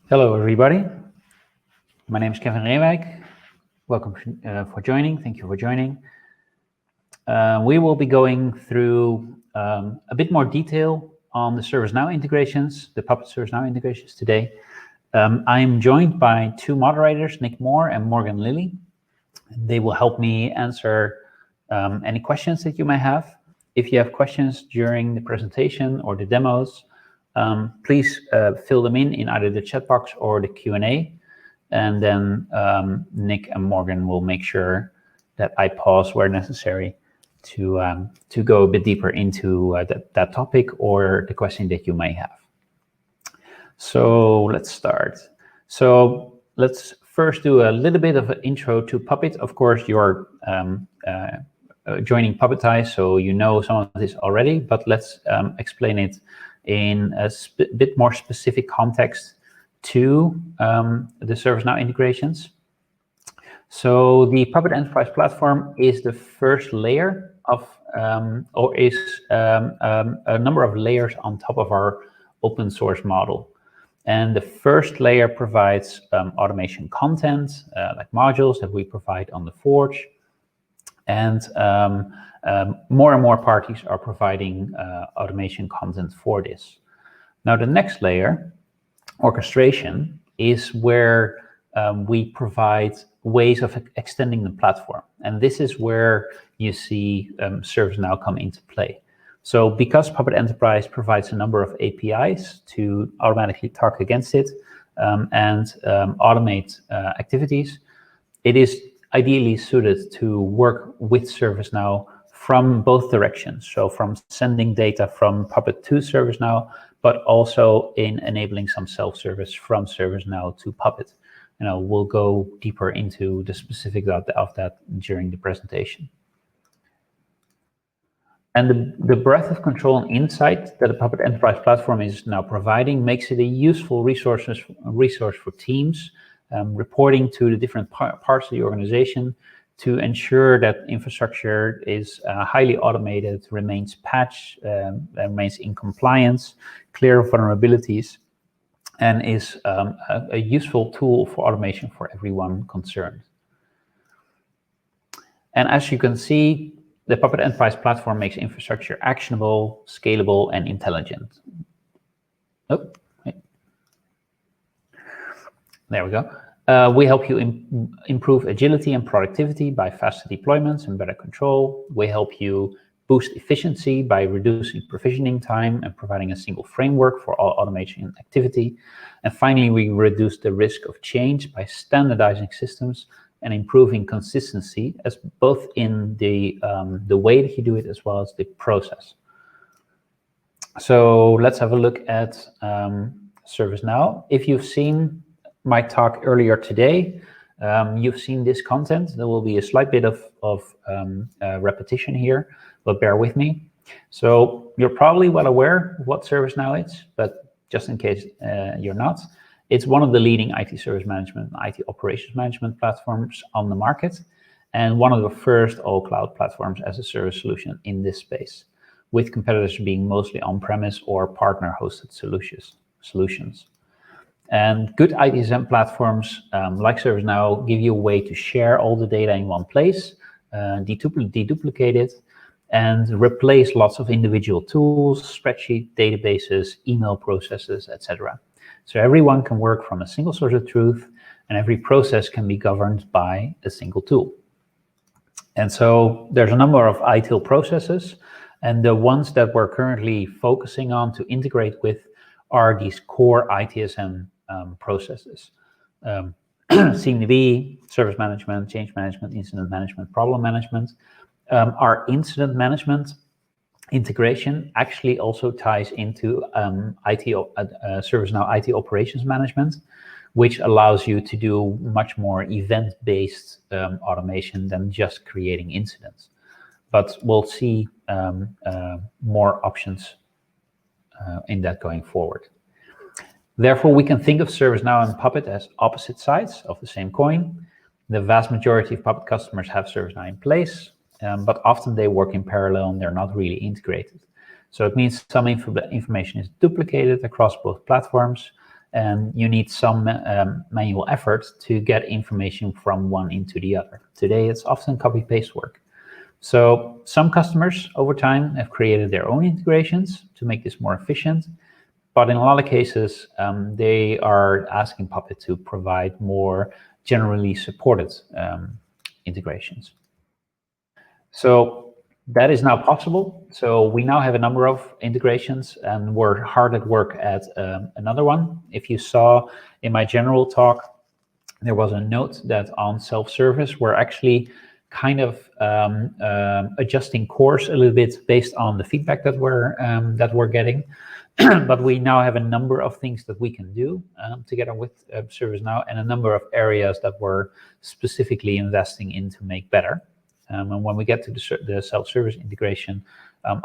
Hello, everybody. My name is Kevin Reeuwijk. Welcome for joining. Thank you for joining. We will be going through a bit more detail on the ServiceNow integrations, the Puppet ServiceNow integrations today. I'm joined by two moderators, Nick Moore and Morgan Lilly. They will help me answer any questions that you may have. If you have questions during the presentation or the demos, please fill them in either the chat box or the Q&A, and then Nick and Morgan will make sure that I pause where necessary to go a bit deeper into that topic or the question that you may have. So let's start. So let's first do a little bit of an intro to Puppet. Of course, you're joining Puppetize, so you know some of this already, but let's explain it in a bit more specific context to the ServiceNow integrations. So the Puppet Enterprise Platform is the first layer of, or is a number of layers on top of our open source model. And the first layer provides automation content, like modules that we provide on the Forge. And more and more parties are providing automation content for this. Now, the next layer, orchestration, is where we provide ways of extending the platform. And this is where you see ServiceNow come into play. So because Puppet Enterprise provides a number of APIs to automatically talk against it and automate activities, it is ideally suited to work with ServiceNow from both directions. So from sending data from Puppet to ServiceNow, but also in enabling some self-service from ServiceNow to Puppet. We'll go deeper into the specifics of that during the presentation. And the breadth of control and insight that the Puppet Enterprise Platform is now providing makes it a useful resource for teams reporting to the different parts of the organization to ensure that infrastructure is highly automated, remains patched, remains in compliance, clear of vulnerabilities, and is a useful tool for automation for everyone concerned. And as you can see, the Puppet Enterprise Platform makes infrastructure actionable, scalable, and intelligent. Oh, wait. There we go. We help you improve agility and productivity by faster deployments and better control. We help you boost efficiency by reducing provisioning time and providing a single framework for all automation activity. And finally, we reduce the risk of change by standardizing systems and improving consistency, as both in the way that you do it as well as the process. So let's have a look at ServiceNow. If you've seen my talk earlier today, you've seen this content. There will be a slight bit of repetition here, but bear with me. So you're probably well aware of what ServiceNow is, but just in case you're not, it's one of the leading IT service management and IT operations management platforms on the market, and one of the first all-cloud platforms as a service solution in this space, with competitors being mostly on-premise or partner-hosted solutions. And good ITSM platforms like ServiceNow give you a way to share all the data in one place, deduplicate it, and replace lots of individual tools, spreadsheet, databases, email processes, etc. So everyone can work from a single source of truth, and every process can be governed by a single tool. And so there's a number of ITIL processes, and the ones that we're currently focusing on to integrate with are these core ITSM processes. CMDB, service management, change management, incident management, problem management. Our incident management integration actually also ties into ServiceNow IT operations management, which allows you to do much more event-based automation than just creating incidents. But we'll see more options in that going forward. Therefore, we can think of ServiceNow and Puppet as opposite sides of the same coin. The vast majority of Puppet customers have ServiceNow in place, but often they work in parallel and they're not really integrated. So it means some information is duplicated across both platforms, and you need some manual effort to get information from one into the other. Today, it's often copy-paste work. So some customers over time have created their own integrations to make this more efficient, but in a lot of cases, they are asking Puppet to provide more generally supported integrations. So that is now possible. So we now have a number of integrations, and we're hard at work at another one. If you saw in my general talk, there was a note that on self-service, we're actually kind of adjusting course a little bit based on the feedback that we're getting. But we now have a number of things that we can do together with ServiceNow, and a number of areas that we're specifically investing in to make better. And when we get to the self-service integration,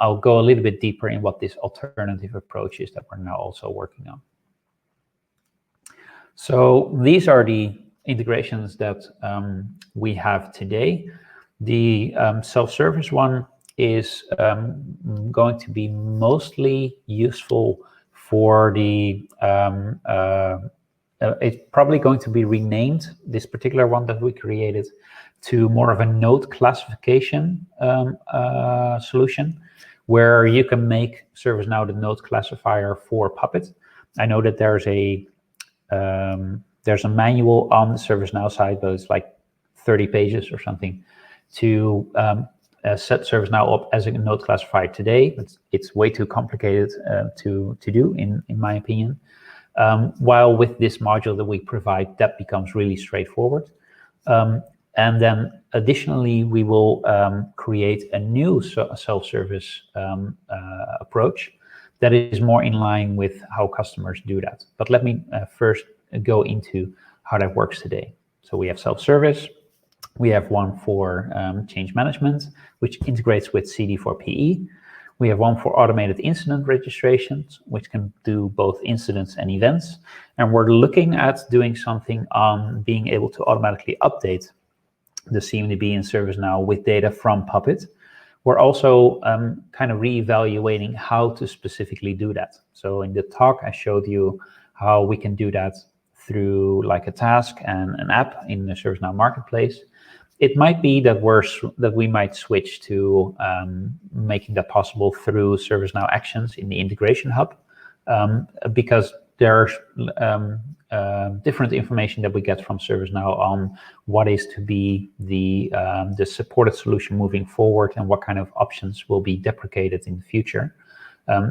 I'll go a little bit deeper in what this alternative approach is that we're now also working on. So these are the integrations that we have today. The self-service one is going to be mostly useful for the, it's probably going to be renamed, this particular one that we created, to more of a node classification solution, where you can make ServiceNow the node classifier for Puppet. I know that there's a manual on the ServiceNow side, but it's like 30 pages or something to set ServiceNow up as a node classifier today. It's way too complicated to do, in my opinion. While with this module that we provide, that becomes really straightforward. And then additionally, we will create a new self-service approach that is more in line with how customers do that. But let me first go into how that works today. So we have self-service. We have one for change management, which integrates with CD4PE. We have one for automated incident registrations, which can do both incidents and events. And we're looking at doing something on being able to automatically update the CMDB in ServiceNow with data from Puppet. We're also kind of reevaluating how to specifically do that. So in the talk, I showed you how we can do that through like a task and an app in the ServiceNow marketplace. It might be that we might switch to making that possible through ServiceNow Actions in the integration hub, because there's different information that we get from ServiceNow on what is to be the supported solution moving forward and what kind of options will be deprecated in the future.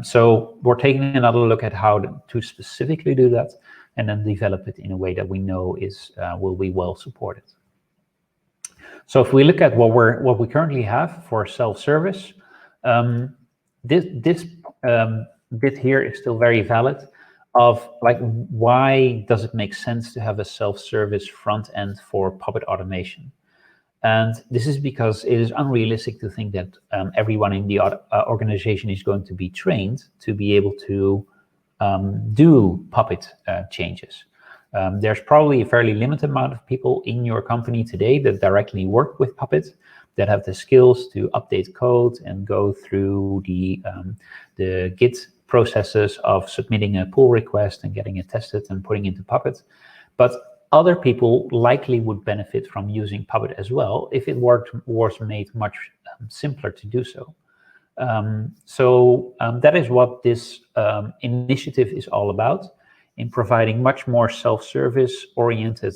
So we're taking another look at how to specifically do that, and then develop it in a way that we know will be well supported. So if we look at what we currently have for self-service, this bit here is still very valid. Of like, why does it make sense to have a self-service front end for Puppet automation? And this is because it is unrealistic to think that everyone in the organization is going to be trained to be able to do Puppet changes. There's probably a fairly limited amount of people in your company today that directly work with Puppet, that have the skills to update code and go through the Git processes of submitting a pull request and getting it tested and putting into Puppet. But other people likely would benefit from using Puppet as well if it was made much simpler to do so. So that is what this initiative is all about, in providing much more self-service oriented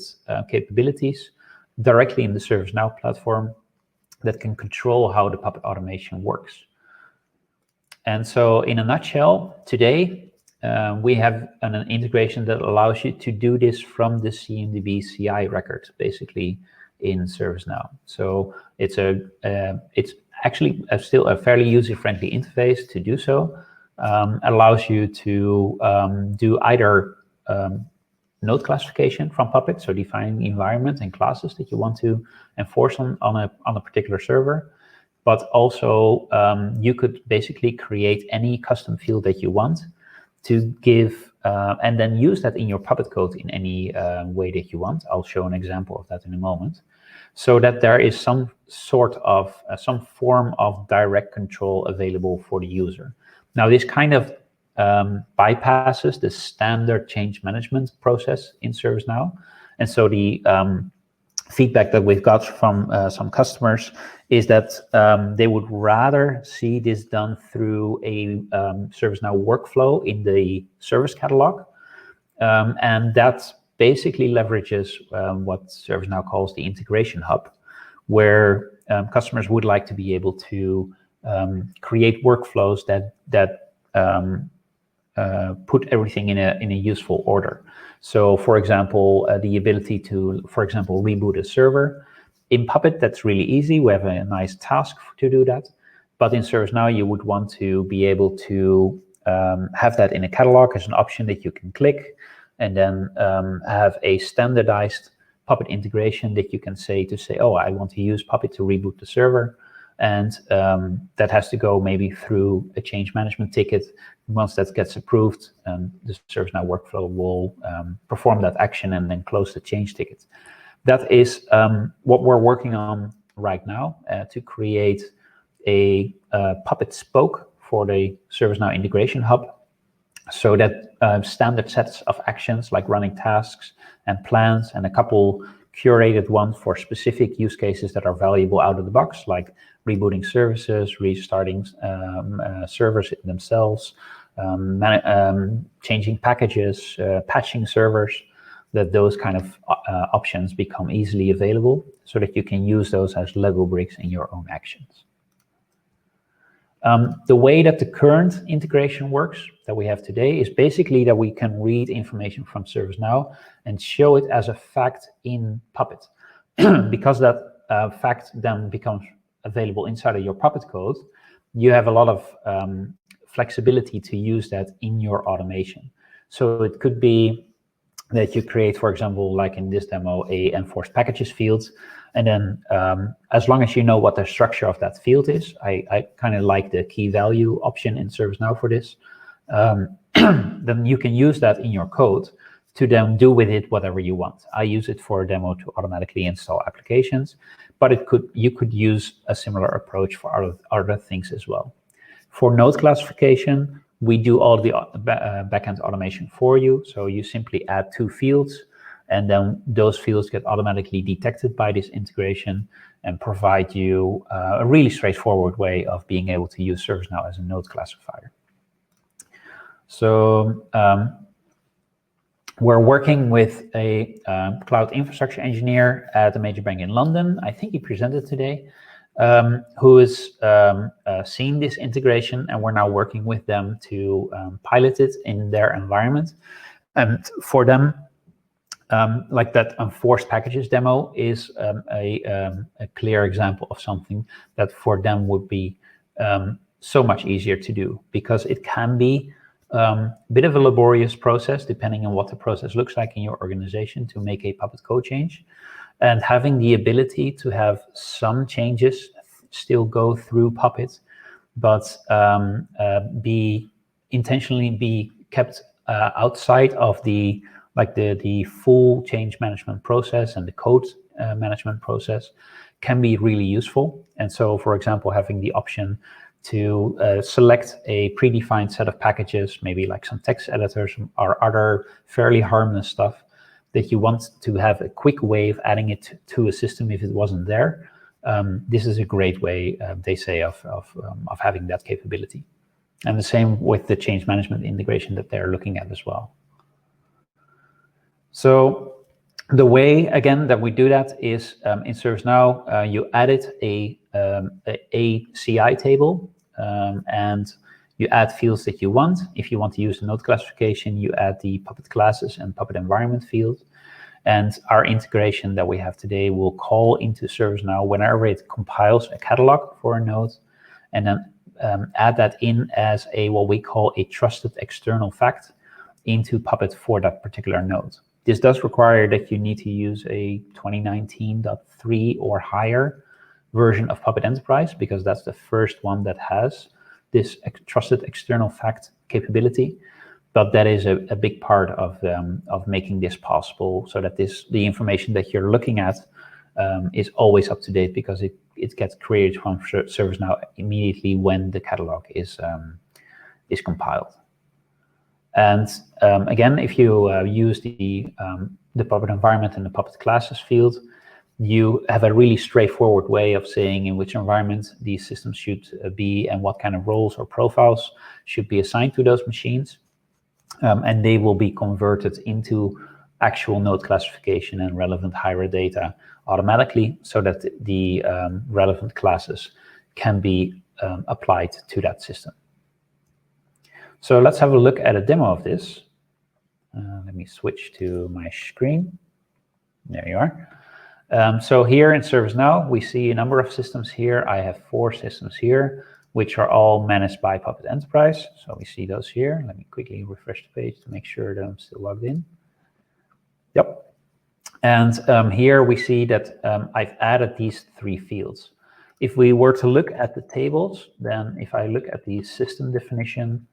capabilities directly in the ServiceNow platform that can control how the Puppet automation works. And so in a nutshell, today, we have an integration that allows you to do this from the CMDB CI record, basically in ServiceNow. So it's actually still a fairly user-friendly interface to do so. Allows you to do either node classification from Puppet, so defining environment and classes that you want to enforce on a particular server. But also, you could basically create any custom field that you want to give, and then use that in your Puppet code in any way that you want. I'll show an example of that in a moment, so that there is some sort of, some form of direct control available for the user. Now, this kind of bypasses the standard change management process in ServiceNow. And so the feedback that we've got from some customers is that they would rather see this done through a ServiceNow workflow in the service catalog. And that basically leverages what ServiceNow calls the integration hub, where customers would like to be able to create workflows that put everything in a useful order. So, for example, the ability to, for example, reboot a server. In Puppet, that's really easy. We have a nice task to do that. But in ServiceNow, you would want to be able to have that in a catalog as an option that you can click, and then have a standardized Puppet integration that you can say, oh, I want to use Puppet to reboot the server. And that has to go maybe through a change management ticket. Once that gets approved, the ServiceNow workflow will perform that action and then close the change ticket. That is what we're working on right now to create a Puppet spoke for the ServiceNow integration hub, so that standard sets of actions like running tasks and plans and a couple curated ones for specific use cases that are valuable out of the box, like rebooting services, restarting servers themselves, changing packages, patching servers, that those kind of options become easily available so that you can use those as Lego bricks in your own actions. The way that the current integration works that we have today is basically that we can read information from ServiceNow and show it as a fact in Puppet. Because that fact then becomes available inside of your Puppet code, you have a lot of flexibility to use that in your automation. So it could be that you create, for example, like in this demo, a enforced packages field. And then as long as you know what the structure of that field is, I kind of like the key value option in ServiceNow for this, then you can use that in your code to then do with it whatever you want. I use it for a demo to automatically install applications, but you could use a similar approach for other things as well. For node classification, we do all the backend automation for you. So you simply add 2 fields, and then those fields get automatically detected by this integration and provide you a really straightforward way of being able to use ServiceNow as a node classifier. So we're working with a cloud infrastructure engineer at a major bank in London. I think he presented today, who is seeing this integration, and we're now working with them to pilot it in their environment. And for them, like that enforced packages demo is a clear example of something that for them would be so much easier to do, because it can be a bit of a laborious process depending on what the process looks like in your organization to make a Puppet code change. And having the ability to have some changes still go through Puppet, but intentionally be kept outside of the full change management process and the code management process can be really useful. And so, for example, having the option to select a predefined set of packages, maybe like some text editors or other fairly harmless stuff that you want to have a quick way of adding it to a system if it wasn't there. This is a great way, they say, of having that capability. And the same with the change management integration that they're looking at as well. So the way, again, that we do that is in ServiceNow, you added a CI table, and you add fields that you want. If you want to use the node classification, you add the Puppet classes and Puppet environment field. And our integration that we have today will call into ServiceNow whenever it compiles a catalog for a node, and then add that in as what we call a trusted external fact into Puppet for that particular node. This does require that you need to use a 2019.3 or higher version of Puppet Enterprise, because that's the first one that has this trusted external fact capability. But that is a big part of making this possible, so that the information that you're looking at is always up to date, because it gets created from ServiceNow immediately when the catalog is compiled. And again, if you use the Puppet environment and the Puppet classes field, you have a really straightforward way of saying in which environment these systems should be and what kind of roles or profiles should be assigned to those machines. And they will be converted into actual node classification and relevant higher data automatically, so that the relevant classes can be applied to that system. So let's have a look at a demo of this. Let me switch to my screen. There you are. So here in ServiceNow, we see a number of systems here. I have 4 systems here, which are all managed by Puppet Enterprise. So we see those here. Let me quickly refresh the page to make sure that I'm still logged in. Yep. And here we see that I've added these 3 fields. If we were to look at the tables, then if I look at the system definition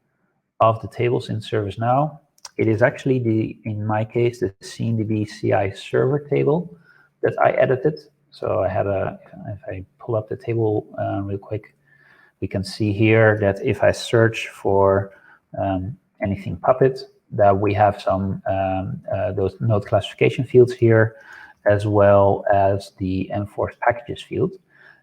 of the tables in ServiceNow, it is actually in my case, the CNDB CI server table that I edited. So I had if I pull up the table real quick, we can see here that if I search for anything Puppet, that we have some those node classification fields here, as well as the enforced packages field.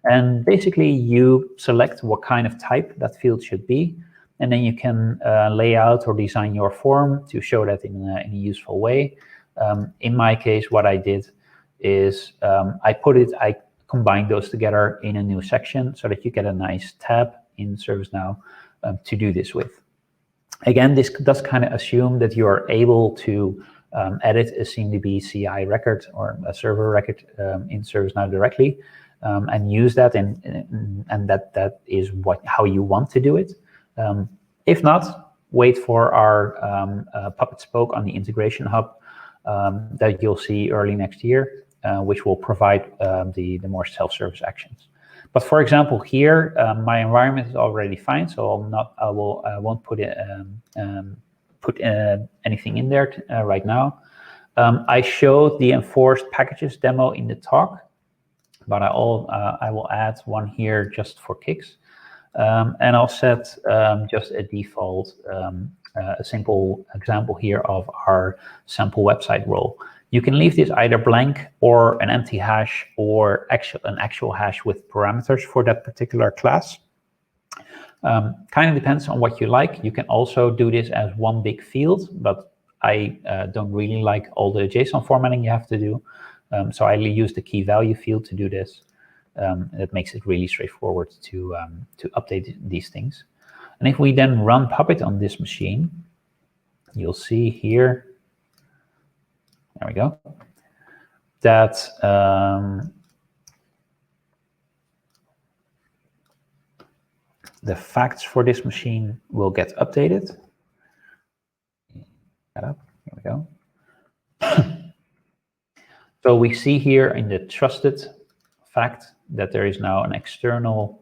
And basically you select what kind of type that field should be, and then you can lay out or design your form to show that in a useful way. In my case, what I did is I combined those together in a new section so that you get a nice tab in ServiceNow to do this with. Again, this does kind of assume that you are able to edit a CMDB CI record or a server record in ServiceNow directly and use that, and that is how you want to do it. If not, wait for our Puppet spoke on the integration hub that you'll see early next year, which will provide the more self-service actions. But for example, here my environment is already fine, so I won't put anything in there right now. I showed the enforced packages demo in the talk, but I will add one here just for kicks, and I'll set just a default, a simple example here of our sample website role. You can leave this either blank or an empty hash or an actual hash with parameters for that particular class. Kind of depends on what you like. You can also do this as one big field, but I don't really like all the JSON formatting you have to do. So I use the key value field to do this. That makes it really straightforward to update these things. And if we then run Puppet on this machine, you'll see here, there we go, that the facts for this machine will get updated. Here we go. So we see here in the trusted fact that there is now an external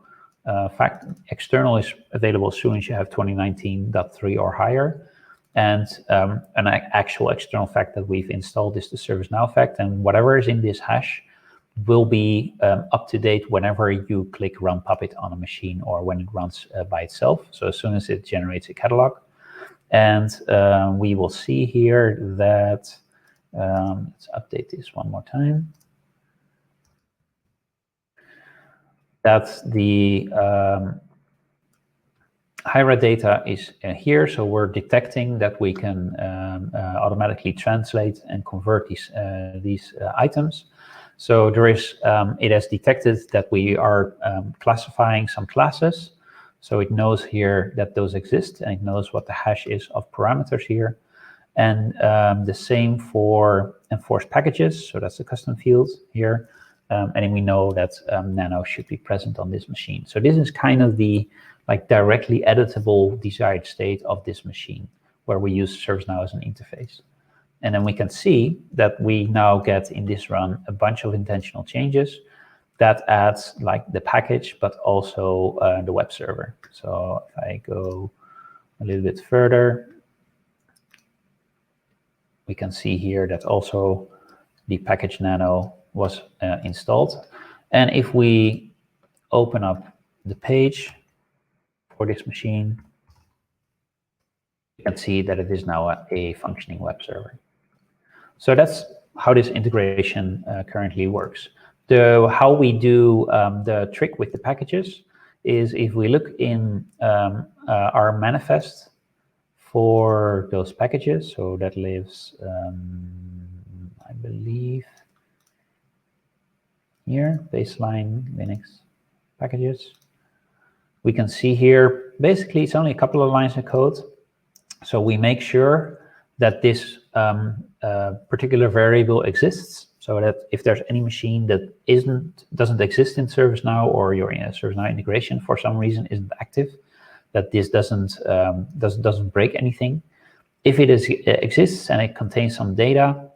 fact. External is available as soon as you have 2019.3 or higher. And an actual external fact that we've installed is the ServiceNow fact, and whatever is in this hash will be up to date whenever you click Run Puppet on a machine or when it runs by itself. So as soon as it generates a catalog. And we will see here that, let's update this one more time, that the high-res data is here, so we're detecting that we can automatically translate and convert these items. So there is, it has detected that we are classifying some classes, so it knows here that those exist, and it knows what the hash is of parameters here. And the same for enforced packages, so that's the custom field here. And then we know that Nano should be present on this machine. So this is kind of the directly editable desired state of this machine, where we use ServiceNow as an interface. And then we can see that we now get in this run a bunch of intentional changes that adds the package, but also the web server. So if I go a little bit further, we can see here that also the package Nano was installed. And if we open up the page for this machine, can see that it is now a functioning web server. So that's how this integration currently works. How we do the trick with the packages is if we look in our manifest for those packages, so that lives, I believe, here, baseline Linux packages. We can see here, basically it's only a couple of lines of code. So we make sure that this particular variable exists, so that if there's any machine that doesn't exist in ServiceNow, or your ServiceNow integration for some reason isn't active, that this doesn't break anything. If it exists and it contains some data,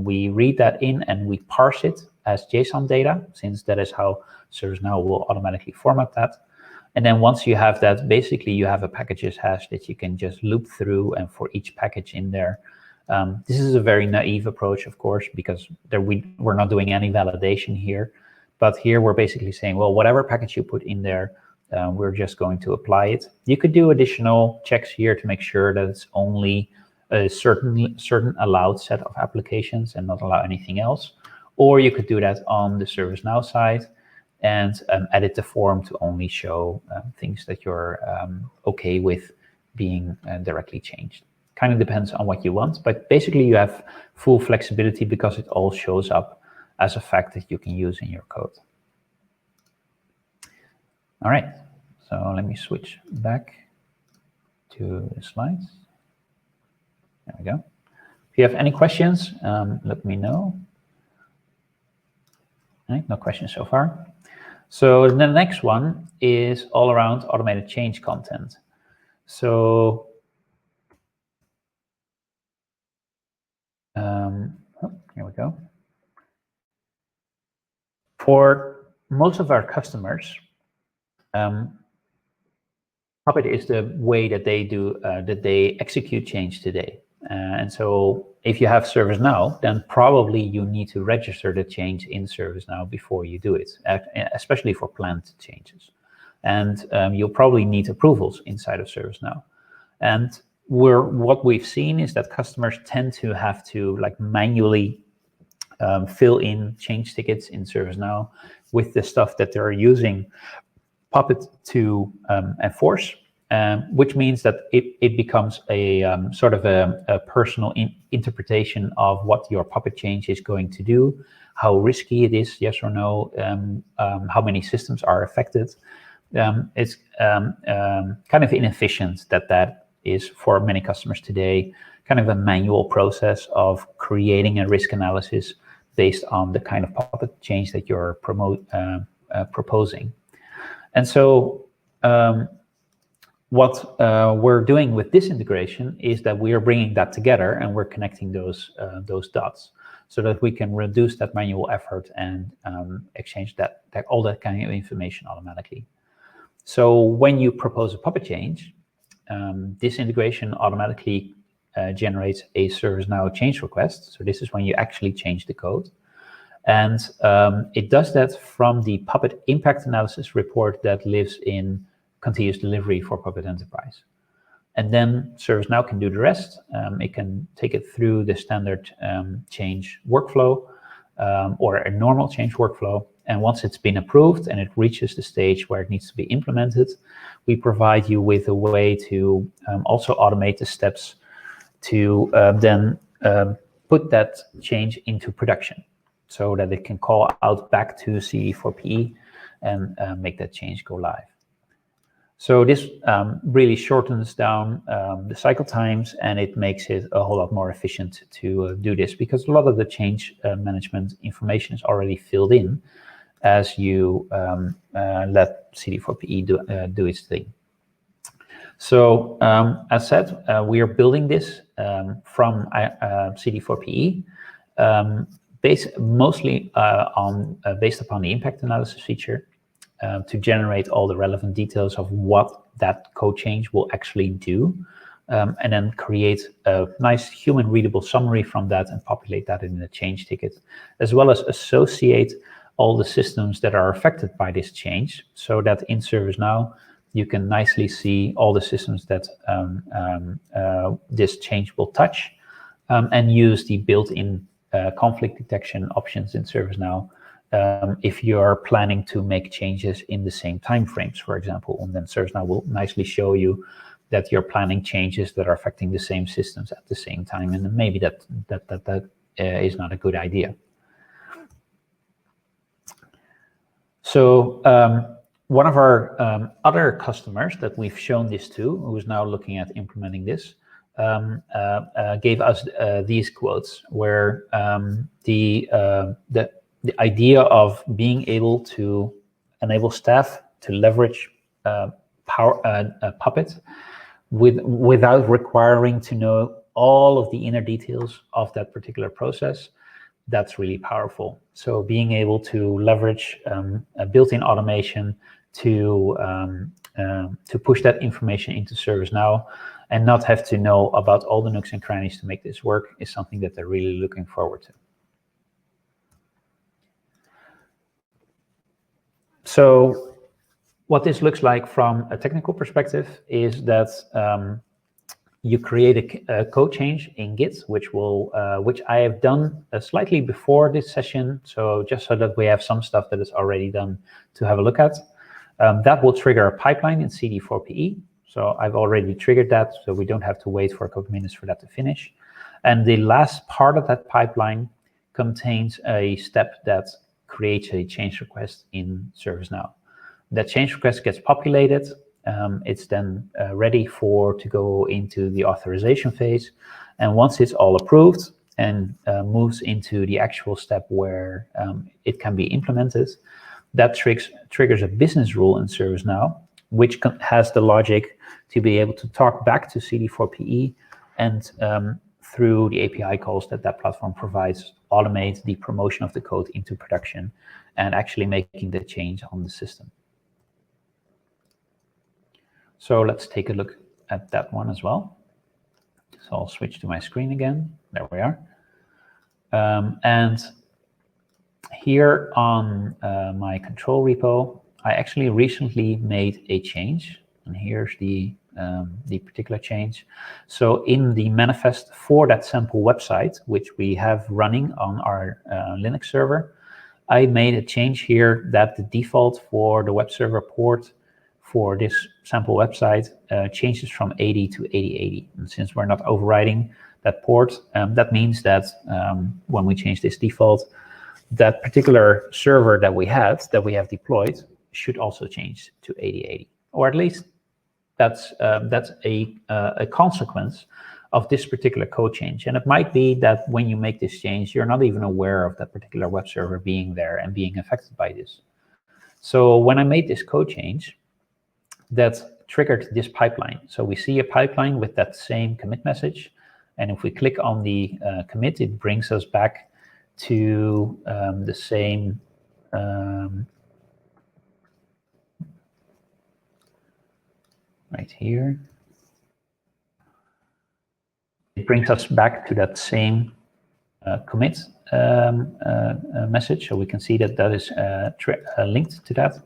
we read that in and we parse it as JSON data, since that is how ServiceNow will automatically format that. And then once you have that, basically you have a packages hash that you can just loop through, and for each package in there. This is a very naive approach, of course, because we're not doing any validation here. But here we're basically saying, well, whatever package you put in there, we're just going to apply it. You could do additional checks here to make sure that it's only a certain allowed set of applications and not allow anything else. Or you could do that on the ServiceNow side and edit the form to only show things that you're okay with being directly changed. Kind of depends on what you want, but basically you have full flexibility because it all shows up as a fact that you can use in your code. All right, so let me switch back to the slides. There we go. If you have any questions, let me know. All right, no questions so far. So the next one is all around automated change content. So here we go. For most of our customers, Puppet is the way that they do that they execute change today. And so if you have ServiceNow, then probably you need to register the change in ServiceNow before you do it, especially for planned changes. And you'll probably need approvals inside of ServiceNow. And what we've seen is that customers tend to have to manually fill in change tickets in ServiceNow with the stuff that they're using Puppet to enforce. Which means that it becomes a sort of a personal interpretation of what your Puppet change is going to do, how risky it is, yes or no, how many systems are affected. It's kind of inefficient that is for many customers today, kind of a manual process of creating a risk analysis based on the kind of Puppet change that you're proposing. And so what we're doing with this integration is that we are bringing that together and we're connecting those dots so that we can reduce that manual effort and exchange all that kind of information automatically. So when you propose a Puppet change, this integration automatically generates a ServiceNow change request. So this is when you actually change the code. And it does that from the Puppet impact analysis report that lives in continuous delivery for Puppet Enterprise. And then ServiceNow can do the rest. It can take it through the standard change workflow or a normal change workflow. And once it's been approved and it reaches the stage where it needs to be implemented, we provide you with a way to also automate the steps to then put that change into production so that it can call out back to CD4PE and make that change go live. So this really shortens down the cycle times, and it makes it a whole lot more efficient to do this, because a lot of the change management information is already filled in as you let CD4PE do its thing. So as said, we are building this from CD4PE, mostly based upon the impact analysis feature, to generate all the relevant details of what that code change will actually do, and then create a nice human readable summary from that and populate that in the change ticket, as well as associate all the systems that are affected by this change, so that in ServiceNow you can nicely see all the systems that this change will touch, and use the built-in conflict detection options in ServiceNow if you are planning to make changes in the same time frames, for example. And then ServiceNow will nicely show you that you're planning changes that are affecting the same systems at the same time, and maybe that is not a good idea. So one of our other customers that we've shown this to, who is now looking at implementing this, gave us these quotes, where the idea of being able to enable staff to leverage Puppet without requiring to know all of the inner details of that particular process, that's really powerful. So being able to leverage a built-in automation to push that information into ServiceNow and not have to know about all the nooks and crannies to make this work is something that they're really looking forward to. So what this looks like from a technical perspective is that you create a code change in Git, which I have done slightly before this session, so just so that we have some stuff that is already done to have a look at. That will trigger a pipeline in CD4PE. So I've already triggered that, so we don't have to wait for a couple minutes for that to finish. And the last part of that pipeline contains a step that creates a change request in ServiceNow. That change request gets populated. It's then ready to go into the authorization phase. And once it's all approved and moves into the actual step where it can be implemented, that triggers a business rule in ServiceNow, which has the logic to be able to talk back to CD4PE and through the API calls that platform provides, automate the promotion of the code into production and actually making the change on the system. So let's take a look at that one as well. So I'll switch to my screen again. There we are. And here on my control repo, I actually recently made a change. And here's the particular change. So in the manifest for that sample website, which we have running on our Linux server, I made a change here that the default for the web server port for this sample website changes from 80 to 8080. And since we're not overriding that port, that means that when we change this default, that particular server that we have deployed should also change to 8080, or at least that's a consequence of this particular code change. And it might be that when you make this change, you're not even aware of that particular web server being there and being affected by this. So when I made this code change, that triggered this pipeline. So we see a pipeline with that same commit message. And if we click on the commit, it brings us back to the same right here. It brings us back to that same commit message. So we can see that that is linked to that.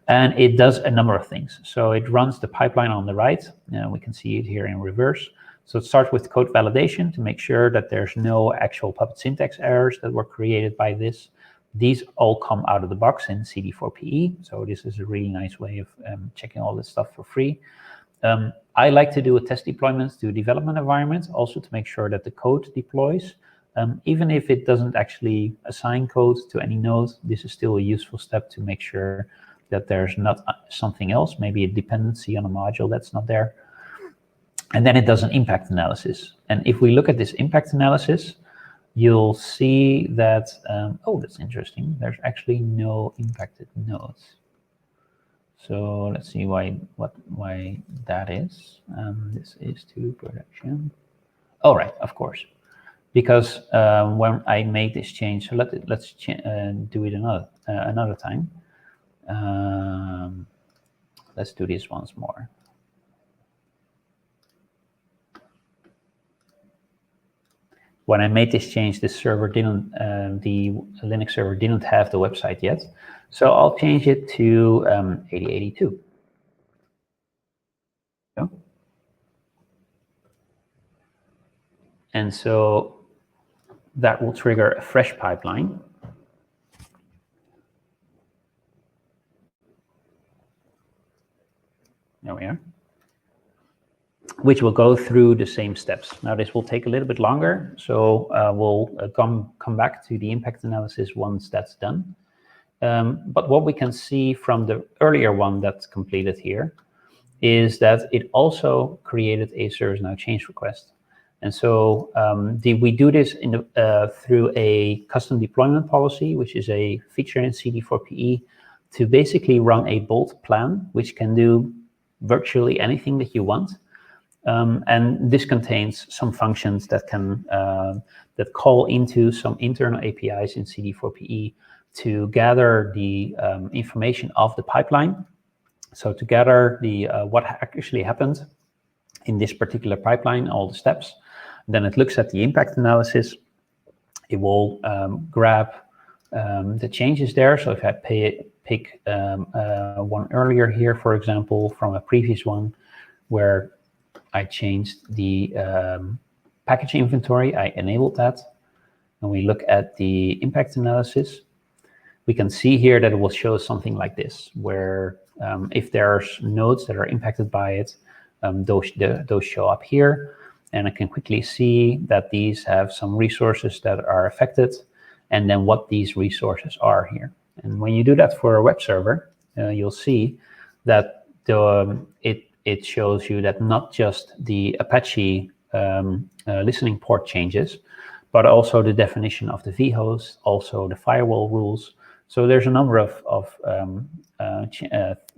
And it does a number of things. So it runs the pipeline on the right. We can see it here in reverse. So it starts with code validation to make sure that there's no actual Puppet syntax errors that were created by this. These all come out of the box in CD4PE. So this is a really nice way of checking all this stuff for free. I like to do a test deployment to development environment, also to make sure that the code deploys. Even if it doesn't actually assign code to any node, this is still a useful step to make sure that there's not something else, maybe a dependency on a module that's not there. And then it does an impact analysis. And if we look at this impact analysis, you'll see that, oh, that's interesting. There's actually no impacted nodes. So let's see why that is. This is to production. All right, of course. Because when I made this change, so let's do it another time. Let's do this once more. When I made this change, this server didn't, the Linux server didn't have the website yet. So I'll change it to 8082. And so that will trigger a fresh pipeline. There we are. Which will go through the same steps. Now this will take a little bit longer, so we'll come back to the impact analysis once that's done. But what we can see from the earlier one that's completed here is that it also created a ServiceNow change request. And so we do this through a custom deployment policy, which is a feature in CD4PE, to basically run a bolt plan, which can do virtually anything that you want. And this contains some functions that can that call into some internal APIs in CD4PE to gather the information of the pipeline. So to gather the what actually happened in this particular pipeline, all the steps. Then it looks at the impact analysis. It will grab the changes there. So if I pick one earlier here, for example, from a previous one, where I changed the package inventory, I enabled that. And we look at the impact analysis. We can see here that it will show something like this, where if there's nodes that are impacted by it, those show up here. And I can quickly see that these have some resources that are affected, and then what these resources are here. And when you do that for a web server, you'll see that it shows you that not just the Apache listening port changes, but also the definition of the vhost, also the firewall rules. So there's a number of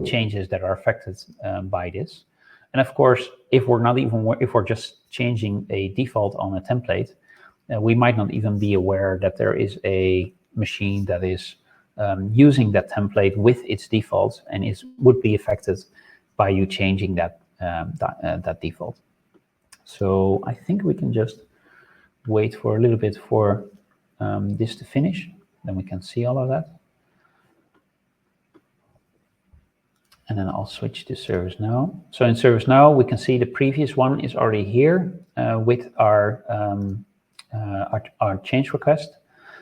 changes that are affected by this. And of course, if we're just changing a default on a template, we might not even be aware that there is a machine that is using that template with its defaults and would be affected by you changing that default. So I think we can just wait for a little bit for this to finish. Then we can see all of that. And then I'll switch to ServiceNow. So in ServiceNow, we can see the previous one is already here with our change request.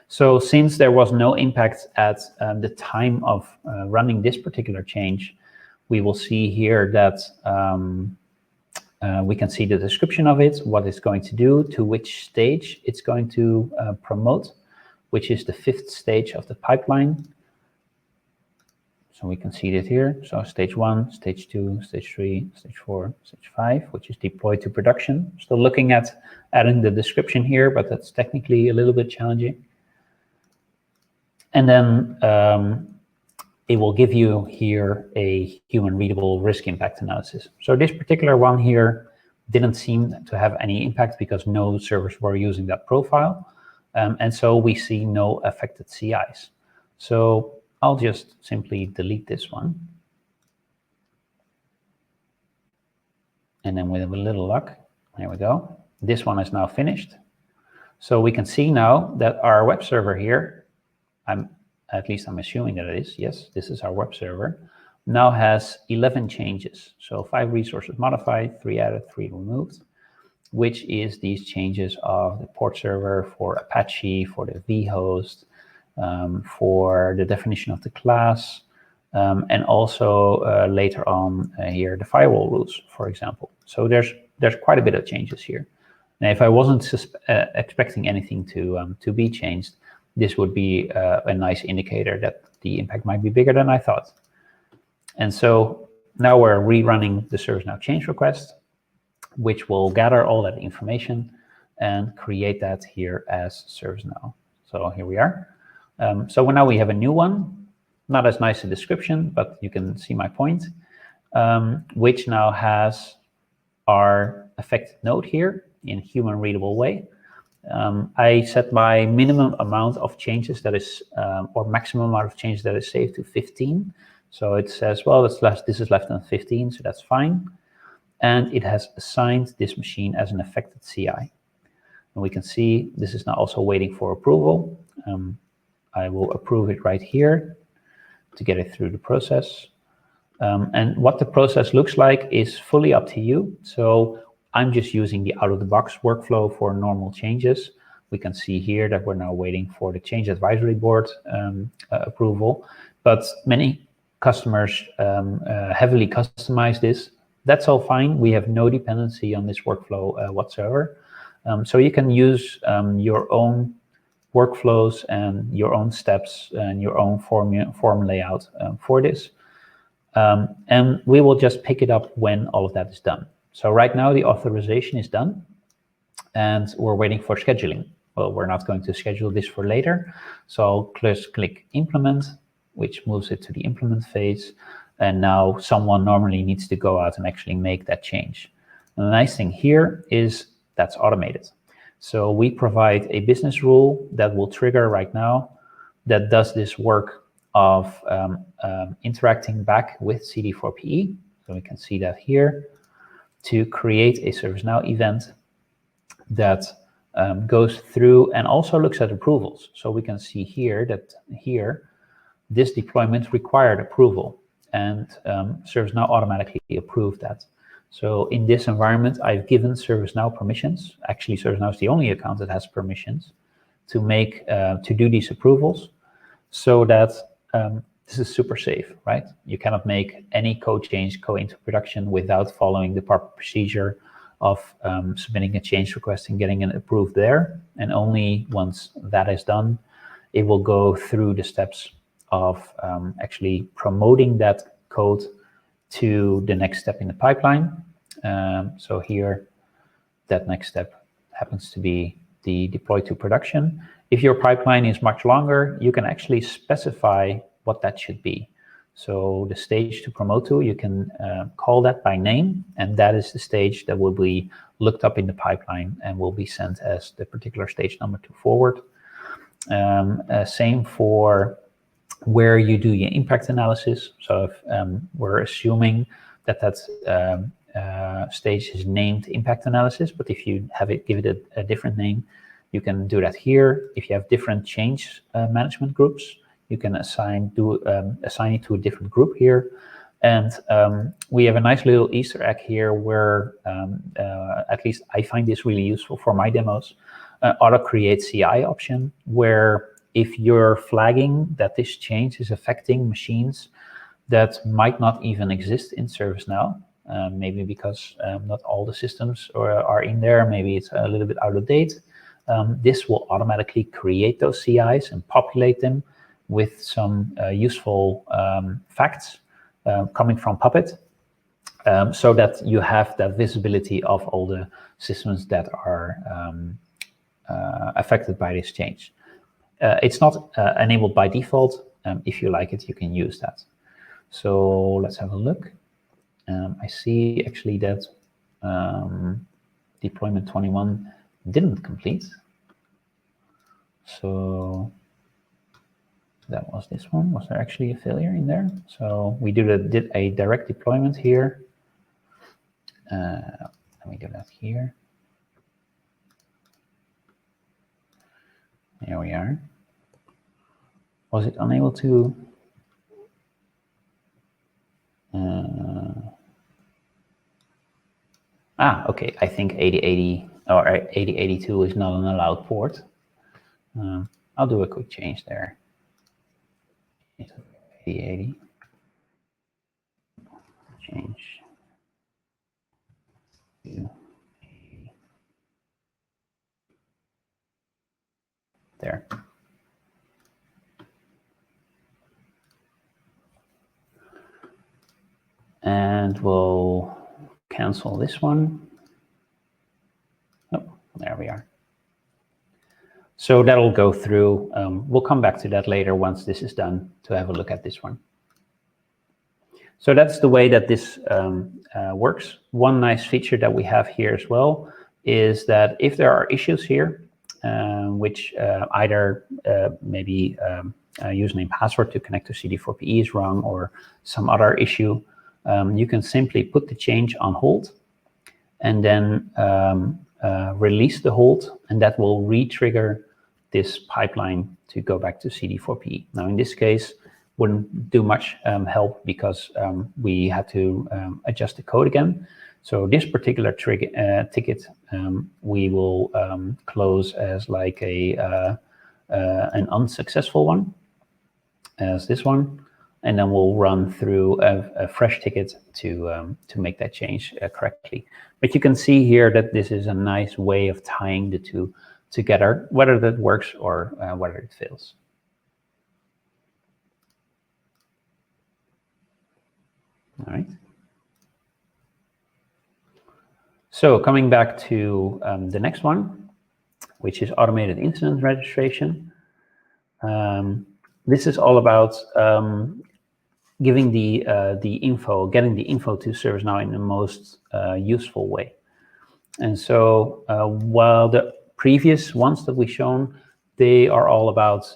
So since there was no impact at the time of running this particular change, we will see here that we can see the description of it, what it's going to do, to which stage it's going to promote, which is the 5th stage of the pipeline. So we can see it here. So stage 1, stage 2, stage 3, stage 4, stage 5, which is deployed to production. Still looking at adding the description here, but that's technically a little bit challenging. And then it will give you here a human readable risk impact analysis. So this particular one here didn't seem to have any impact because no servers were using that profile. And so we see no affected CIs. So I'll just simply delete this one. And then with a little luck, there we go. This one is now finished. So we can see now that our web server here, at least I'm assuming that it is, yes, this is our web server, now has 11 changes. So 5 resources modified, 3 added, 3 removed, which is these changes of the port server for Apache, for the vhost, for the definition of the class, and also later on here the firewall rules, for example. So there's quite a bit of changes here. Now, if I wasn't expecting anything to be changed, this would be a nice indicator that the impact might be bigger than I thought. And so now we're rerunning the ServiceNow change request, which will gather all that information and create that here as ServiceNow. So here we are. So now we have a new one, not as nice a description, but you can see my point, which now has our affected node here in human readable way. I set my minimum amount of changes that is, or maximum amount of changes that is saved to 15. So it says, well, this is less than 15, so that's fine. And it has assigned this machine as an affected CI. And we can see this is now also waiting for approval. I will approve it right here to get it through the process. And what the process looks like is fully up to you. So I'm just using the out-of-the-box workflow for normal changes. We can see here that we're now waiting for the change advisory board approval, but many customers heavily customize this. That's all fine. We have no dependency on this workflow whatsoever. So you can use your own workflows and your own steps and your own form layout for this. And we will just pick it up when all of that is done. So right now the authorization is done and we're waiting for scheduling. Well, we're not going to schedule this for later. So I'll just click implement, which moves it to the implement phase. And now someone normally needs to go out and actually make that change. And the nice thing here is that's automated. So we provide a business rule that will trigger right now that does this work of interacting back with CD4PE. So we can see that here to create a ServiceNow event that goes through and also looks at approvals. So we can see here that this deployment required approval, and ServiceNow automatically approved that. So in this environment, I've given ServiceNow permissions. Actually, ServiceNow is the only account that has permissions to make to do these approvals, so that this is super safe, right? You cannot make any code change go into production without following the proper procedure of submitting a change request and getting it approved there. And only once that is done, it will go through the steps of actually promoting that code to the next step in the pipeline. So here, that next step happens to be the deploy to production. If your pipeline is much longer, you can actually specify what that should be. So the stage to promote to, you can call that by name, and that is the stage that will be looked up in the pipeline and will be sent as the particular stage number to forward. Same for where you do your impact analysis. So if we're assuming that stage is named impact analysis, but if you have it, give it a different name, you can do that here. If you have different change management groups, you can assign it to a different group here. And we have a nice little Easter egg here where, at least I find this really useful for my demos, auto create CI option, where if you're flagging that this change is affecting machines that might not even exist in ServiceNow, maybe because not all the systems are in there, maybe it's a little bit out of date, this will automatically create those CIs and populate them with some useful facts coming from Puppet, so that you have that visibility of all the systems that are affected by this change. It's not enabled by default. If you like it, you can use that. So let's have a look. I see actually that deployment 21 didn't complete. So that was this one. Was there actually a failure in there? So we did a direct deployment here. Let me do that here. There we are. Was it unable to? Okay. I think 8080 or 8082 is not an allowed port. I'll do a quick change there. 8080. Change. There. And we'll cancel this one. Oh, there we are. So that'll go through. We'll come back to that later once this is done to have a look at this one. So that's the way that this works. One nice feature that we have here as well is that if there are issues here, which either maybe username password to connect to CD4PE is wrong or some other issue, you can simply put the change on hold and then release the hold, and that will re-trigger this pipeline to go back to CD4PE. Now, in this case, wouldn't do much help because we had to adjust the code again. So this particular ticket we will close as like an unsuccessful one, as this one, and then we'll run through a fresh ticket to make that change correctly. But you can see here that this is a nice way of tying the two together, whether that works or whether it fails. All right. So coming back to the next one, which is automated incident registration. This is all about giving the info, getting the info to ServiceNow in the most useful way. And so while the previous ones that we've shown, they are all about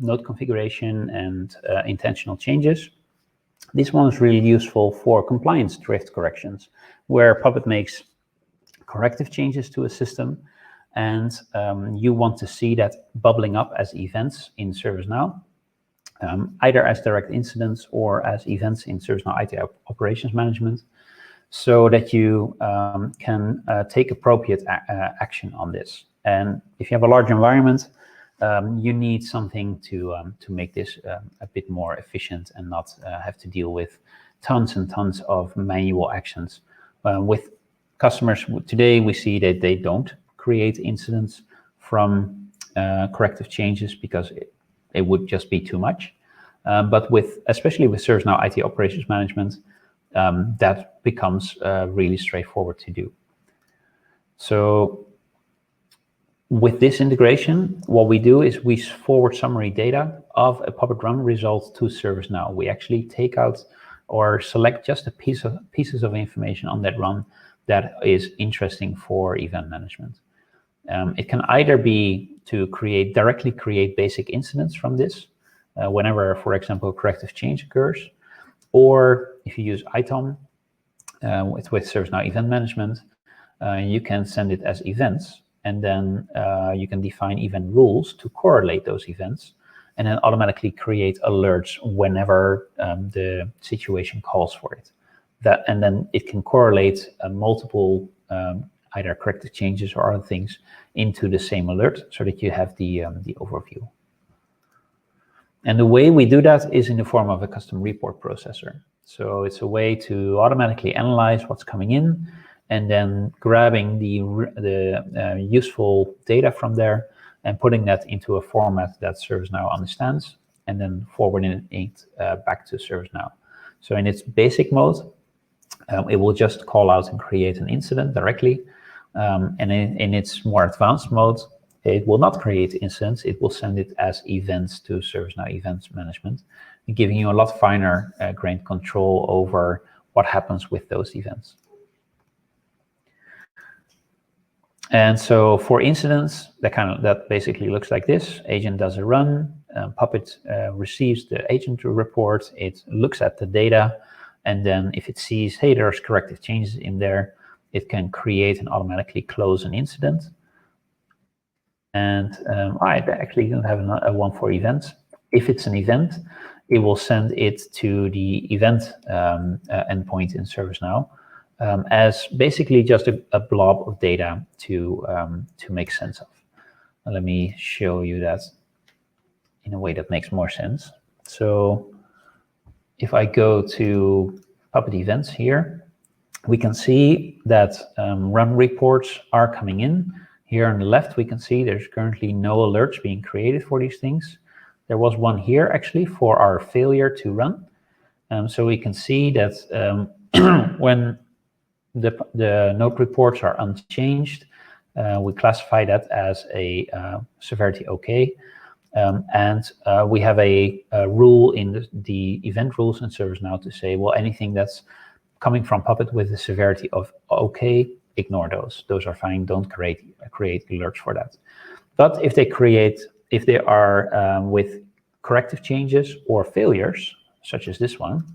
node configuration and intentional changes. This one is really useful for compliance drift corrections, where Puppet makes corrective changes to a system, and you want to see that bubbling up as events in ServiceNow, either as direct incidents or as events in ServiceNow IT operations management, so that you can take appropriate action on this. And if you have a large environment, you need something to make this a bit more efficient and not have to deal with tons and tons of manual actions. With customers today, we see that they don't create incidents from corrective changes because it would just be too much. But especially with ServiceNow IT operations management, that becomes really straightforward to do. So with this integration, what we do is we forward summary data of a Puppet run result to ServiceNow. We actually take out or select just a pieces of information on that run that is interesting for event management. It can either be to directly create basic incidents from this, whenever, for example, a corrective change occurs, or if you use ITOM with ServiceNow Event Management, you can send it as events, and then you can define event rules to correlate those events, and then automatically create alerts whenever the situation calls for it. And then it can correlate multiple either corrective changes or other things into the same alert, so that you have the overview. And the way we do that is in the form of a custom report processor. So it's a way to automatically analyze what's coming in, and then grabbing the useful data from there and putting that into a format that ServiceNow understands, and then forwarding it back to ServiceNow. So in its basic mode, it will just call out and create an incident directly. And in its more advanced mode, it will not create incidents. It will send it as events to ServiceNow Events Management, giving you a lot finer grained control over what happens with those events. And so for incidents, that basically looks like this. Agent does a run, Puppet receives the agent report, it looks at the data, and then if it sees, hey, there's corrective changes in there, it can create and automatically close an incident. And I actually don't have a one for events. If it's an event, it will send it to the event endpoint in ServiceNow as basically just a blob of data to make sense of. Now, let me show you that in a way that makes more sense. So if I go to Puppet events here, we can see that run reports are coming in. Here on the left, we can see there's currently no alerts being created for these things. There was one here actually for our failure to run. So we can see that when the node reports are unchanged, we classify that as a severity okay. And we have a rule in the event rules in ServiceNow to say, well, anything that's coming from Puppet with the severity of okay, ignore those. Those are fine. Don't create alerts for that. But if they are with corrective changes or failures, such as this one,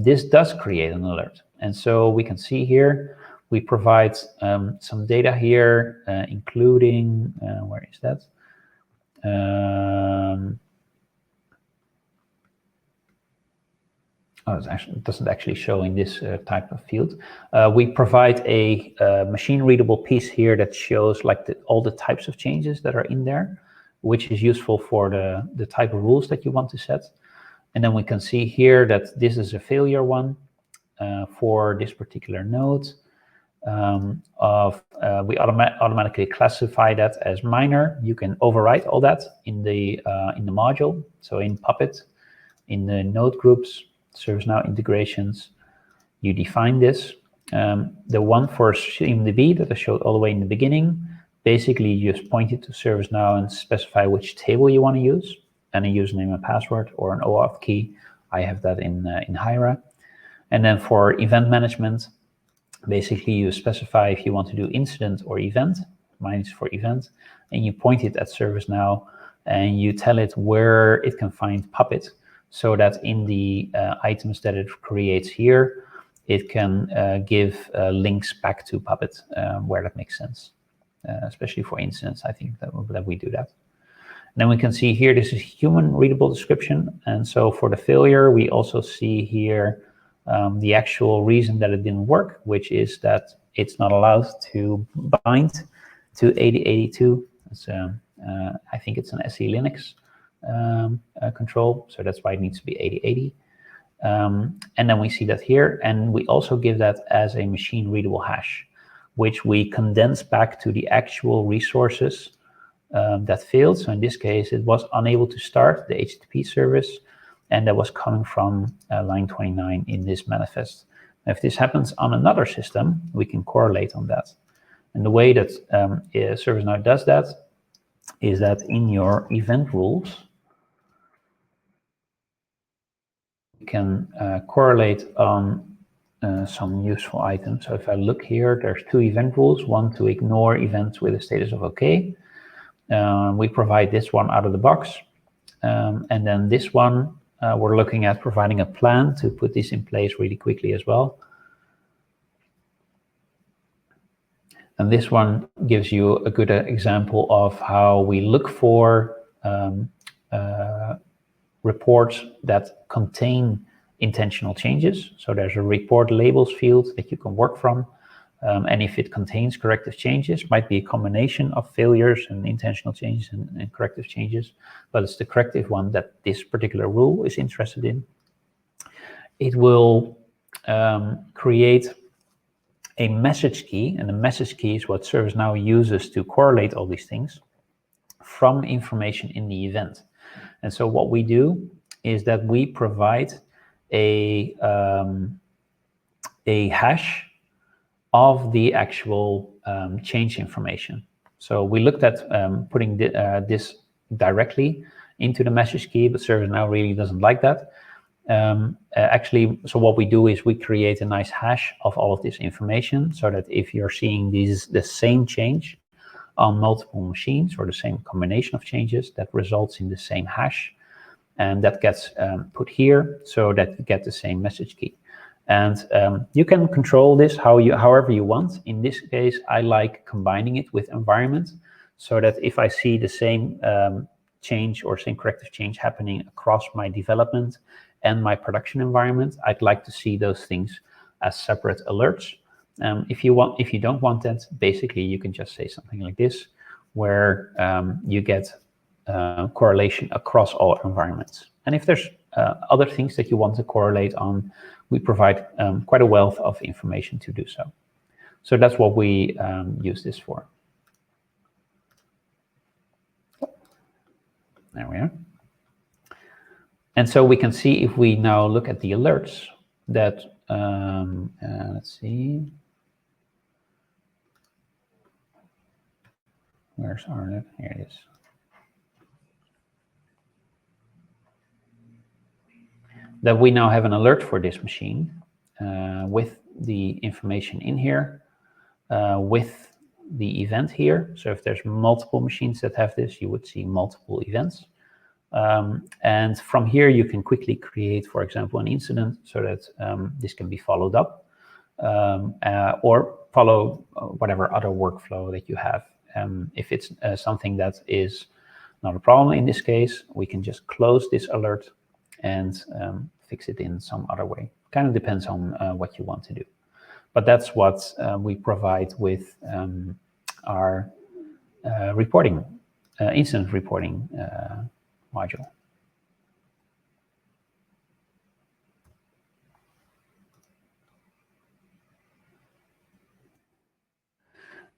this does create an alert. And so we can see here, we provide some data here, including, where is that? it doesn't actually show in this type of field. We provide a machine readable piece here that shows like all the types of changes that are in there, which is useful for the type of rules that you want to set. And then we can see here that this is a failure one for this particular node. We automatically classify that as minor. You can overwrite all that in the module. So in Puppet, in the node groups, ServiceNow integrations, you define this. The one for CMDB that I showed all the way in the beginning, basically you just point it to ServiceNow and specify which table you want to use, and a username and password or an OAuth key. I have that in Hira. And then for event management, basically you specify if you want to do incident or event. Mine is for event, and you point it at ServiceNow and you tell it where it can find Puppet, so that in the items that it creates here, it can give links back to Puppet where that makes sense, especially for incidents. I think that we do that. And then we can see here, this is human readable description. And so for the failure, we also see here the actual reason that it didn't work, which is that it's not allowed to bind to 8082. It's, I think it's an SE Linux control, so that's why it needs to be 8080. And then we see that here, and we also give that as a machine readable hash, which we condense back to the actual resources that failed. So in this case, it was unable to start the HTTP service, and that was coming from line 29 in this manifest. If this happens on another system, we can correlate on that. And the way that ServiceNow does that is that in your event rules, you can correlate on some useful items. So if I look here, there's 2 event rules, one to ignore events with a status of OK. We provide this one out of the box. And then this one, we're looking at providing a plan to put this in place really quickly as well. And this one gives you a good example of how we look for reports that contain intentional changes. So there's a report labels field that you can work from. And if it contains corrective changes, might be a combination of failures and intentional changes and corrective changes, but it's the corrective one that this particular rule is interested in. It will create a message key, and the message key is what ServiceNow uses to correlate all these things from information in the event. And so what we do is that we provide a hash of the actual change information. So we looked at putting this directly into the message key, but ServiceNow really doesn't like that. Actually, so what we do is we create a nice hash of all of this information, so that if you're seeing the same change on multiple machines, or the same combination of changes, that results in the same hash, and that gets put here so that you get the same message key. And you can control this however you want. In this case, I like combining it with environment, so that if I see the same change or same corrective change happening across my development and my production environment, I'd like to see those things as separate alerts. If you don't want that, basically you can just say something like this, where you get correlation across all environments. And if there's other things that you want to correlate on, we provide quite a wealth of information to do so. So that's what we use this for. There we are. And so we can see, if we now look at the alerts, that, let's see, where's our alert? Here it is. That we now have an alert for this machine with the information in here, with the event here. So if there's multiple machines that have this, you would see multiple events. And from here, you can quickly create, for example, an incident, so that this can be followed up, or follow whatever other workflow that you have. If it's something that is not a problem in this case, we can just close this alert and fix it in some other way. Kind of depends on what you want to do. But that's what we provide with our reporting, incident reporting module.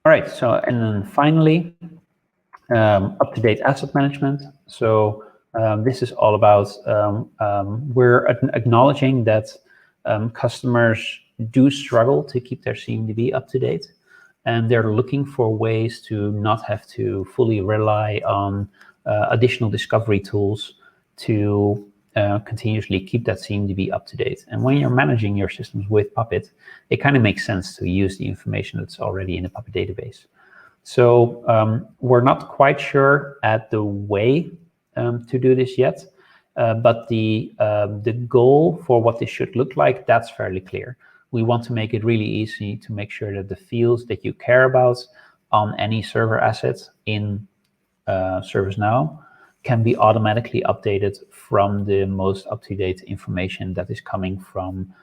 All right, so and then finally, up-to-date asset management. So this is all about, we're acknowledging that customers do struggle to keep their CMDB up to date, and they're looking for ways to not have to fully rely on additional discovery tools to continuously keep that CMDB up to date. And when you're managing your systems with Puppet, it kind of makes sense to use the information that's already in the Puppet database. So we're not quite sure at the way to do this yet, but the goal for what this should look like, that's fairly clear. We want to make it really easy to make sure that the fields that you care about on any server assets in ServiceNow can be automatically updated from the most up-to-date information that is coming from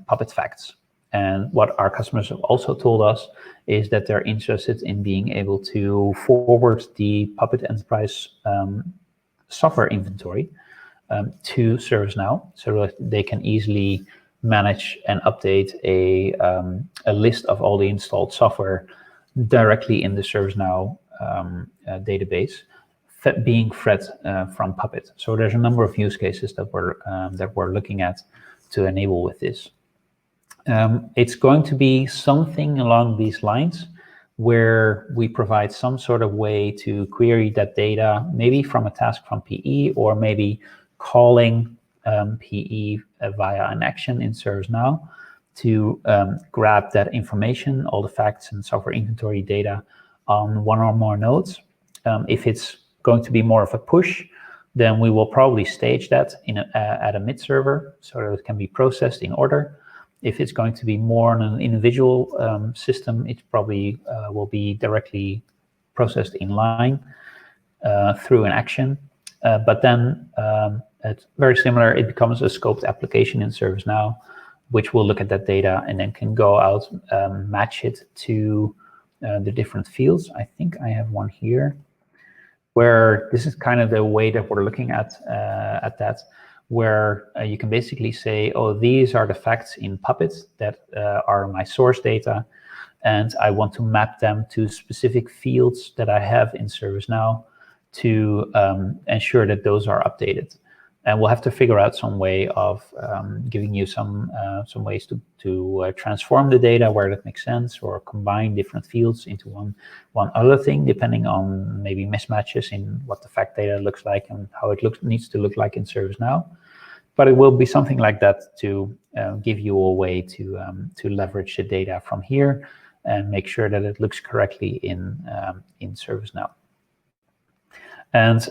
Puppet facts. And what our customers have also told us is that they're interested in being able to forward the Puppet Enterprise software inventory to ServiceNow, so that they can easily manage and update a list of all the installed software directly in the ServiceNow database, being fed from Puppet. So there's a number of use cases that we're looking at to enable with this. It's going to be something along these lines where we provide some sort of way to query that data, maybe from a task from PE, or maybe calling PE via an action in ServiceNow to grab that information, all the facts and software inventory data on one or more nodes. If it's going to be more of a push, then we will probably stage that at a mid server so that it can be processed in order. If it's going to be more on an individual system, it probably will be directly processed in line through an action. But then it's very similar. It becomes a scoped application in ServiceNow, which will look at that data and then can go out, match it to the different fields. I think I have one here, where this is kind of the way that we're looking at that, where you can basically say, oh, these are the facts in Puppet that are my source data, and I want to map them to specific fields that I have in ServiceNow to ensure that those are updated. And we'll have to figure out some way of giving you some ways to transform the data where that makes sense, or combine different fields into one other thing, depending on maybe mismatches in what the fact data looks like and how it needs to look like in ServiceNow. But it will be something like that to give you a way to leverage the data from here and make sure that it looks correctly in ServiceNow. And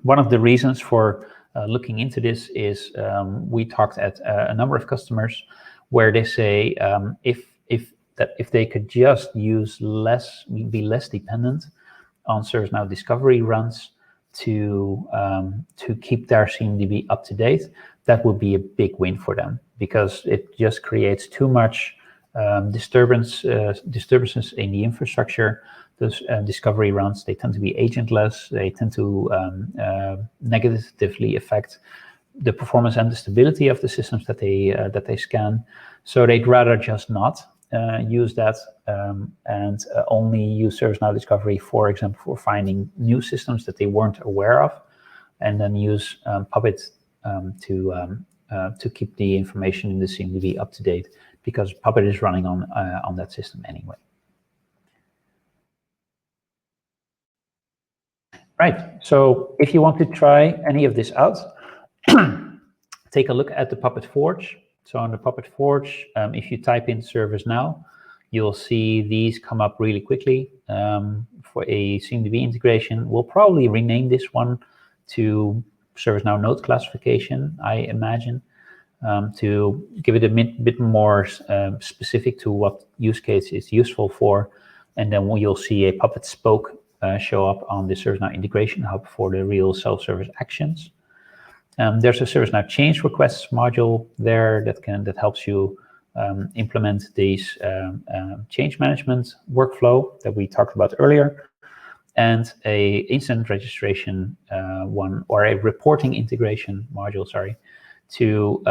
one of the reasons for looking into this is we talked at a number of customers where they say if they could just use be less dependent on ServiceNow discovery runs to keep their CMDB up to date, that would be a big win for them, because it just creates too much disturbances in the infrastructure. Those discovery runs, they tend to be agentless. They tend to negatively affect the performance and the stability of the systems that they scan. So they'd rather just not use that and only use ServiceNow Discovery, for example, for finding new systems that they weren't aware of, and then use Puppet to keep the information in the CMDB up to date, because Puppet is running on that system anyway. Right, so if you want to try any of this out, take a look at the Puppet Forge. So on the Puppet Forge, if you type in ServiceNow, you'll see these come up really quickly. For a CMDB integration, we'll probably rename this one to ServiceNow Node Classification, I imagine, to give it a bit more specific to what use case it's useful for. And then you'll see a Puppet spoke show up on the ServiceNow Integration Hub for the real self-service actions. There's a ServiceNow change requests module there that helps you implement these change management workflow that we talked about earlier, and a incident registration one, or a reporting integration module, sorry, to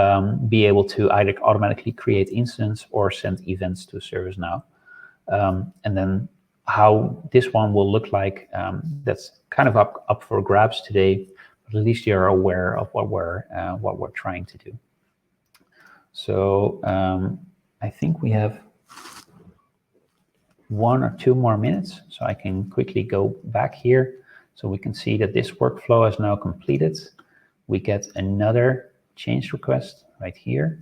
be able to either automatically create incidents or send events to ServiceNow. And then how this one will look like, that's kind of up for grabs today, but at least you're aware of what we're trying to do. So I think we have 1 or 2 more minutes, so I can quickly go back here so we can see that this workflow is now completed. We get another change request right here.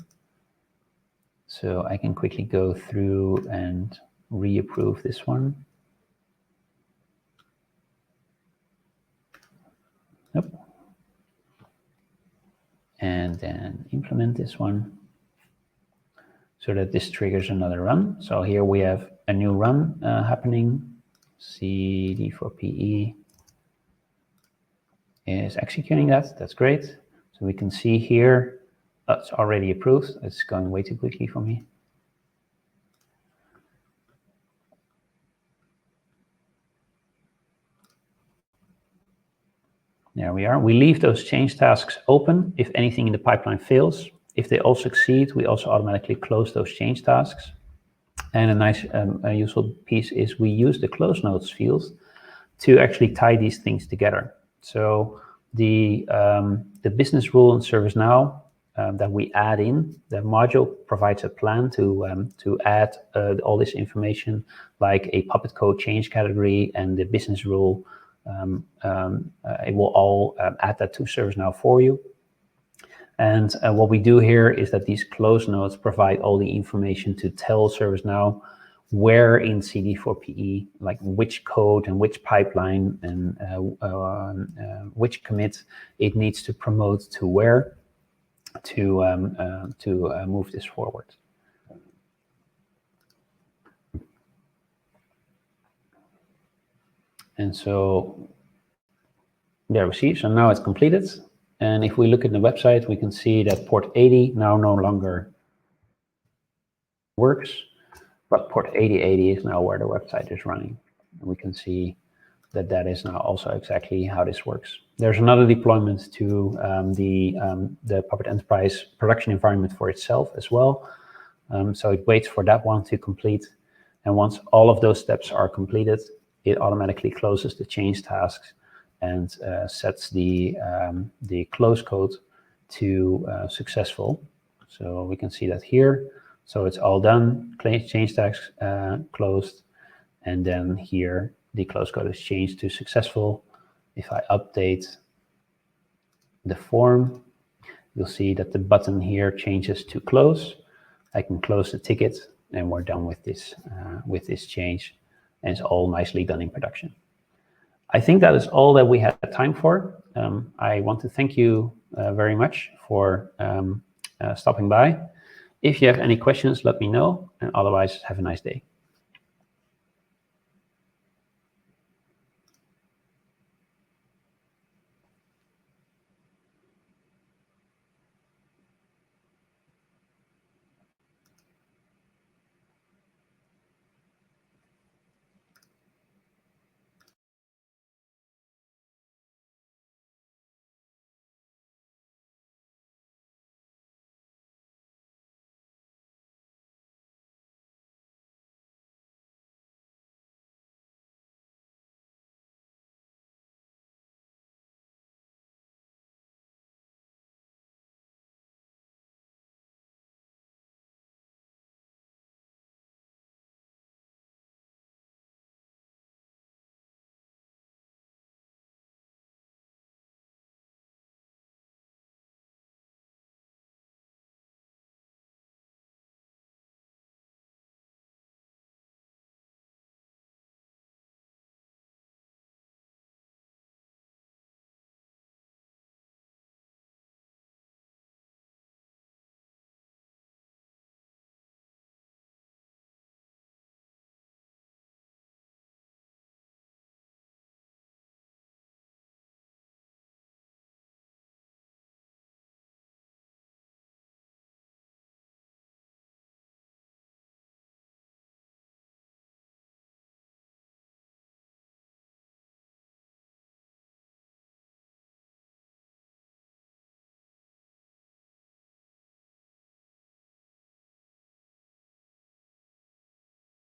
So I can quickly go through and reapprove this one. Nope. And then implement this one so that this triggers another run. So here we have a new run happening. CD4PE is executing that. That's great. So we can see here, it's already approved. It's going way too quickly for me. There we are. We leave those change tasks open if anything in the pipeline fails. If they all succeed, we also automatically close those change tasks. And a nice useful piece is we use the close notes field to actually tie these things together. So the business rule in ServiceNow that we add in, the module provides a plan to add all this information, like a Puppet code change category and the business rule. It will all add that to ServiceNow for you. And what we do here is that these close notes provide all the information to tell ServiceNow where in CD4PE, like which code and which pipeline and which commit it needs to promote to where to move this forward. And so there we see, so now it's completed. And if we look at the website, we can see that port 80 now no longer works, but port 8080 is now where the website is running. And we can see that that is now also exactly how this works. There's another deployment to the Puppet Enterprise production environment for itself as well. So it waits for that one to complete. And once all of those steps are completed, it automatically closes the change tasks and sets the close code to successful. So we can see that here. So it's all done, change tasks closed, and then here the close code is changed to successful. If I update the form, you'll see that the button here changes to close. I can close the ticket, and we're done with this change, and it's all nicely done in production. I think that is all that we had time for. I want to thank you very much for stopping by. If you have any questions, let me know, and otherwise, have a nice day.